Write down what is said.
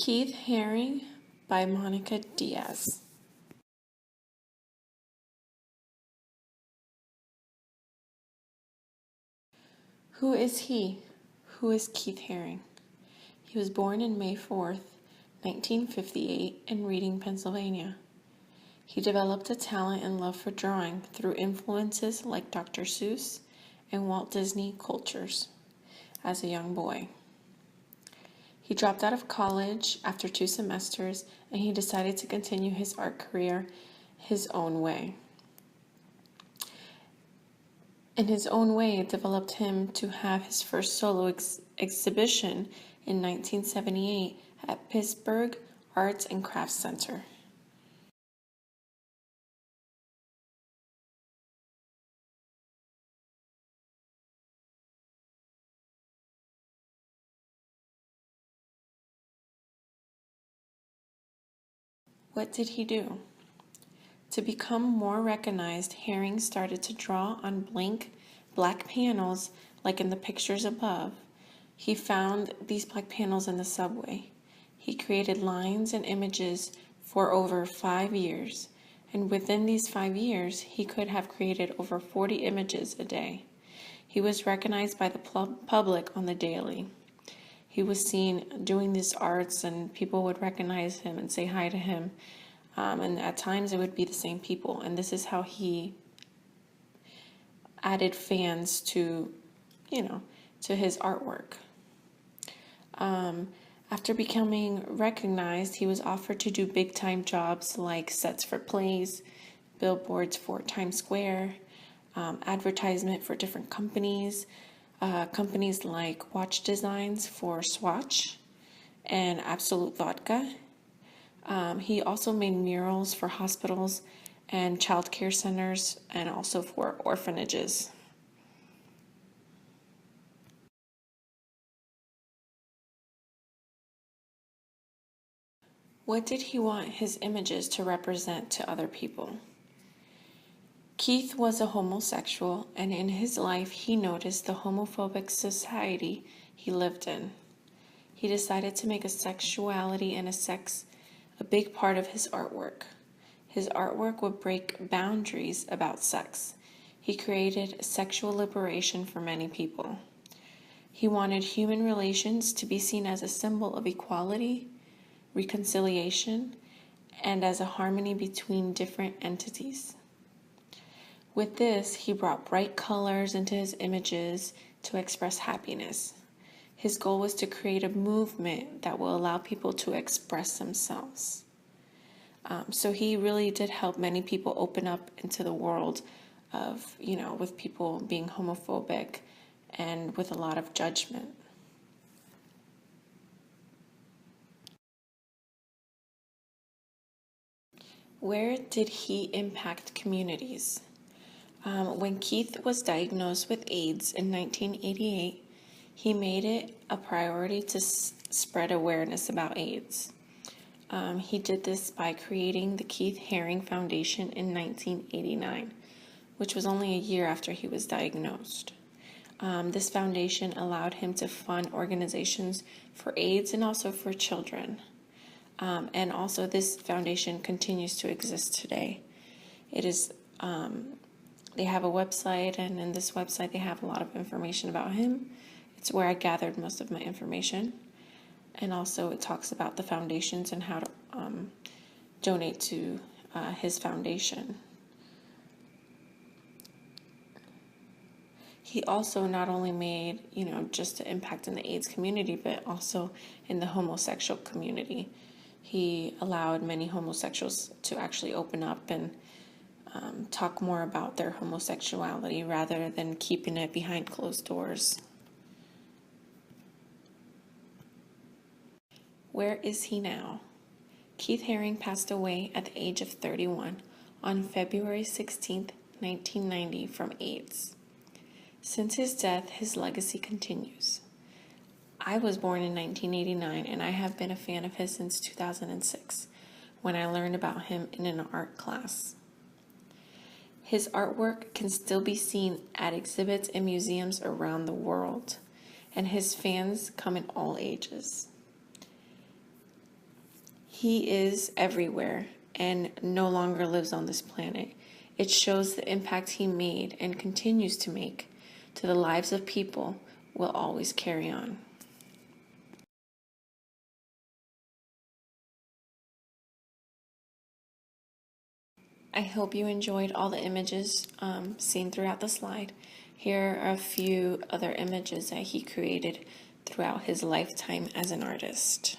Keith Haring by Monica Diaz. Who is he? Who is Keith Haring? He was born on May 4th, 1958 in Reading, Pennsylvania. He developed a talent and love for drawing through influences like Dr. Seuss and Walt Disney cultures as a young boy. He dropped out of college after 2 semesters and he decided to continue his art career his own way. In his own way, it developed him to have his first solo exhibition in 1978 at Pittsburgh Arts and Crafts Center. What did he do? To become more recognized, Haring started to draw on blank black panels like in the pictures above. He found these black panels in the subway. He created lines and images for over 5 years, and within these 5 years, he could have created over 40 images a day. He was recognized by the public on the daily. He was seen doing these arts, and people would recognize him and say hi to him. And at times it would be the same people. And this is how he added fans to his artwork. After becoming recognized, he was offered to do big-time jobs like sets for plays, billboards for Times Square, advertisement for different companies, companies like watch designs for Swatch and Absolute Vodka. He also made murals for hospitals and child care centers and also for orphanages. What did he want his images to represent to other people? Keith was a homosexual, and in his life he noticed the homophobic society he lived in. He decided to make a sexuality and a sex a big part of his artwork. His artwork would break boundaries about sex. He created sexual liberation for many people. He wanted human relations to be seen as a symbol of equality, reconciliation, and as a harmony between different entities. With this, he brought bright colors into his images to express happiness. His goal was to create a movement that will allow people to express themselves. So he really did help many people open up into the world of, with people being homophobic and with a lot of judgment. Where did he impact communities? When Keith was diagnosed with AIDS in 1988, he made it a priority to spread awareness about AIDS. He did this by creating the Keith Haring Foundation in 1989, which was only a year after he was diagnosed. This foundation allowed him to fund organizations for AIDS and also for children. And also this foundation continues to exist today. It is, they have a website, and in this website they have a lot of information about him. It's where I gathered most of my information. And also it talks about the foundations and how to donate to his foundation. He also not only made, just an impact in the AIDS community, but also in the homosexual community. He allowed many homosexuals to actually open up and talk more about their homosexuality rather than keeping it behind closed doors. Where is he now? Keith Haring passed away at the age of 31 on February 16, 1990 from AIDS. Since his death, his legacy continues. I was born in 1989, and I have been a fan of his since 2006, when I learned about him in an art class. His artwork can still be seen at exhibits in museums around the world, and his fans come in all ages. He is everywhere and no longer lives on this planet. It shows the impact he made and continues to make to the lives of people will always carry on. I hope you enjoyed all the images seen throughout the slide. Here are a few other images that he created throughout his lifetime as an artist.